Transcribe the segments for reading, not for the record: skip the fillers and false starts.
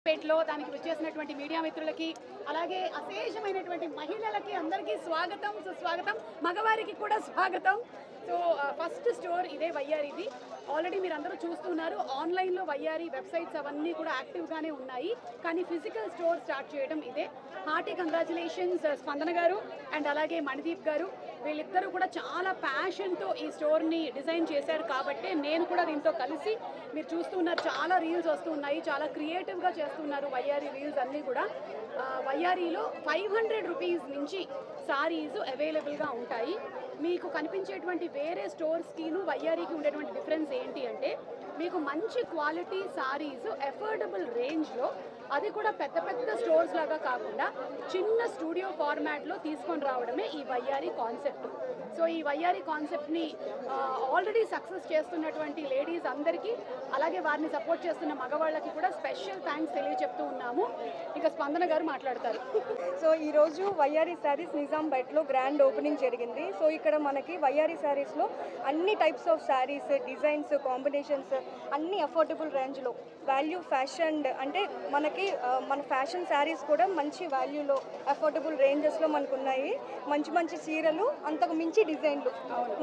పేటలో దానికి వచ్చేసినటువంటి మీడియా మిత్రులకి అలాగే అశేషమైనటువంటి మహిళలకి అందరికీ స్వాగతం సుస్వాగతం మగవారికి కూడా స్వాగతం. సో ఫస్ట్ స్టోర్ ఇదే వయ్యారిది. ఆల్రెడీ మీరు అందరూ చూస్తున్నారు, ఆన్లైన్లో వయ్యారి వెబ్సైట్స్ అవన్నీ కూడా యాక్టివ్గానే ఉన్నాయి, కానీ ఫిజికల్ స్టోర్ స్టార్ట్ చేయడం ఇదే. హార్టీ కంగ్రాచులేషన్స్ స్పందన గారు అండ్ అలాగే మణిదీప్ గారు. వీళ్ళిద్దరూ కూడా చాలా ప్యాషన్తో ఈ స్టోర్ని డిజైన్ చేశారు కాబట్టి నేను కూడా దీంతో కలిసి మీరు చూస్తున్నారు చాలా రీల్స్ వస్తున్నాయి, చాలా క్రియేటివ్గా చేస్తున్నారు వయ్యారి రీల్స్ అన్నీ కూడా. వయ్యారిలో 500 రూపీస్ నుంచి సారీస్ అవైలబుల్గా ఉంటాయి. మీకు కనిపించేటువంటి వేరే స్టోర్స్కిను వయ్యారికి ఉండేటువంటి డిఫరెన్స్ ఏంటి అంటే మీకు మంచి క్వాలిటీ సారీస్ అఫోర్డబుల్ రేంజ్లో, అది కూడా పెద్ద పెద్ద స్టోర్స్ లాగా కాకుండా చిన్న స్టూడియో ఫార్మాట్లో తీసుకొని రావడమే ఈ వయ్యారి కాన్సెప్ట్. సో ఈ వయ్యారి కాన్సెప్ట్ని ఆల్రెడీ సక్సెస్ చేస్తున్నటువంటి లేడీస్ అందరికీ అలాగే వారిని సపోర్ట్ చేస్తున్న మగవాళ్ళకి కూడా స్పెషల్ థ్యాంక్స్ తెలియచెప్తూ ఉన్నాము. ఇక స్పందన గారు మాట్లాడతారు. సో ఈరోజు వయ్యారి శారీస్ నిజాంపేటలో గ్రాండ్ ఓపెనింగ్ జరిగింది. సో ఇక్కడ మనకి వయ్యారి శారీస్లో అన్ని types of saris, designs, combinations అన్ని అఫోర్డబుల్ రేంజ్లో, వాల్యూ ఫ్యాషన్ అంటే మనకి మన ఫ్యాషన్ శారీస్ కూడా మంచి వాల్యూలో అఫోర్డబుల్ రేంజెస్లో మనకు ఉన్నాయి. మంచి మంచి చీరలు, అంతకు మించి డిజైన్లు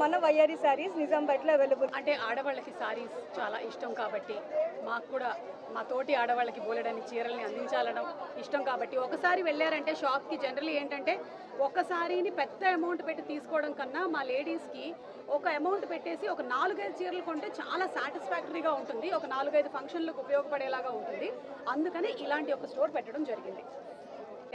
మన వయ్యారి శారీస్ నిజాంపేటలో అవైలబుల్. అంటే ఆడవాళ్ళకి సారీస్ చాలా ఇష్టం కాబట్టి మాకు కూడా మా తోటి ఆడవాళ్ళకి బోలెడని చీరల్ని అందించాలడం ఇష్టం కాబట్టి ఒకసారి వెళ్ళారంటే షాప్కి జనరల్లీ ఏంటంటే ఒక సారీని పెద్ద అమౌంట్ పెట్టి తీసుకోవడం కన్నా మా లేడీస్కి ఒక అమౌంట్ పెట్టేసి ఒక 4-5 చీరలు కొంటే చాలా సాటిస్ఫాక్టరీగా ఉంటుంది, ఒక 4-5 ఫంక్షన్లకు ఉపయోగపడేలాగా ఉంటుంది. అందుకని ఇలాంటి ఒక స్టోర్ పెట్టడం జరిగింది.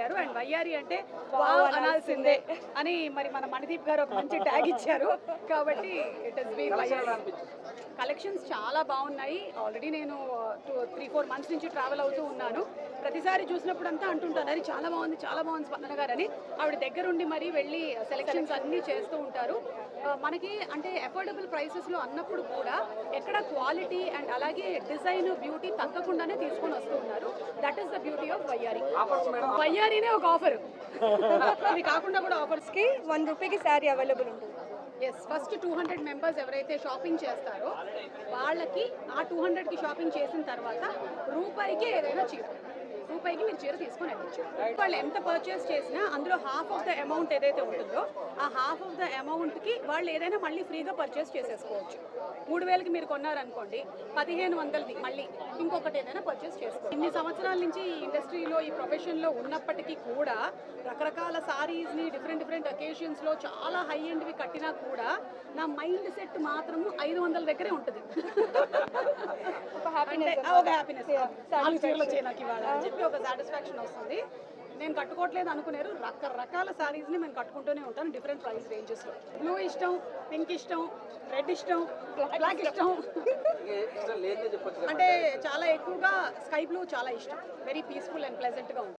అండ్ వయ్యారి అంటే వావ్ అనాల్సిందే అని మరి మన మణిదీప్ గారు ఒక మంచి ట్యాగ్ ఇచ్చారు కాబట్టి ఇట్ హస్ బీన్ వయ్యారి. కలెక్షన్స్ చాలా బాగున్నాయి. ఆల్రెడీ నేను 3-4 మంత్స్ నుంచి ట్రావెల్ అవుతూ ఉన్నాను. ప్రతిసారి చూసినప్పుడు అంతా అంటుంటాను అది చాలా బాగుంది స్పందన గారు అని. ఆవిడ దగ్గరుండి మరి వెళ్ళి సెలెక్షన్స్ అన్నీ చేస్తూ ఉంటారు. మనకి అంటే అఫోర్డబుల్ ప్రైసెస్లో అన్నప్పుడు కూడా ఎక్కడ క్వాలిటీ అండ్ అలాగే డిజైన్, బ్యూటీ తగ్గకుండానే తీసుకొని వస్తూ ఉన్నారు. That is the beauty of వయ్యారి. వయ్యారినే ఒక ఆఫర్, ఇది కాకుండా కూడా ఆఫర్స్కి 1 రూపీకి శారీ అవైలబుల్ ఉంటుంది. ఎస్, ఫస్ట్ 200 మెంబర్స్ ఎవరైతే షాపింగ్ చేస్తారో వాళ్ళకి ఆ 200కి షాపింగ్ చేసిన తర్వాత రూపాయికి ఏదైనా చీర, రూపాయికి మీరు చీర తీసుకొని వెళ్ళచ్చు. వాళ్ళు ఎంత పర్చేస్ చేసినా అందులో హాఫ్ ఆఫ్ ద అమౌంట్ ఏదైతే ఉంటుందో ఆ హాఫ్ ఆఫ్ ద అమౌంట్కి వాళ్ళు ఏదైనా మళ్ళీ ఫ్రీగా పర్చేస్ చేసేసుకోవచ్చు. 3000కి మీరు కొన్నారనుకోండి, 1500ది మళ్ళీ ఇంకొకటి ఏదైనా పర్చేస్ చేసుకోవచ్చు. ఇన్ని సంవత్సరాల నుంచి ఈ ఇండస్ట్రీలో ఈ ప్రొఫెషన్లో ఉన్నప్పటికీ కూడా రకరకాల సారీస్ని డిఫరెంట్ అకేషన్స్లో చాలా హై ఎండ్వి కట్టినా కూడా నా మైండ్ సెట్ మాత్రం 500 దగ్గరే ఉంటుంది. ఒక హ్యాపీనెస్, 4 చీరలు వచ్చాయి నాకు ఇవాళ అని చెప్పి ఒక సాటిస్ఫాక్షన్ వస్తుంది. నేను కట్టుకోవట్లేదు అనుకునేరు రకరకాల సారీస్ని నేను కట్టుకుంటూనే ఉంటాను డిఫరెంట్ ప్రైస్ రేంజెస్లో. బ్లూ ఇష్టం, పింక్ ఇష్టం, రెడ్ ఇష్టం, బ్లాక్ ఇష్టం, అంటే చాలా ఎక్కువగా స్కై బ్లూ చాలా ఇష్టం. వెరీ పీస్ఫుల్ అండ్ ప్లెజెంట్గా ఉంటుంది.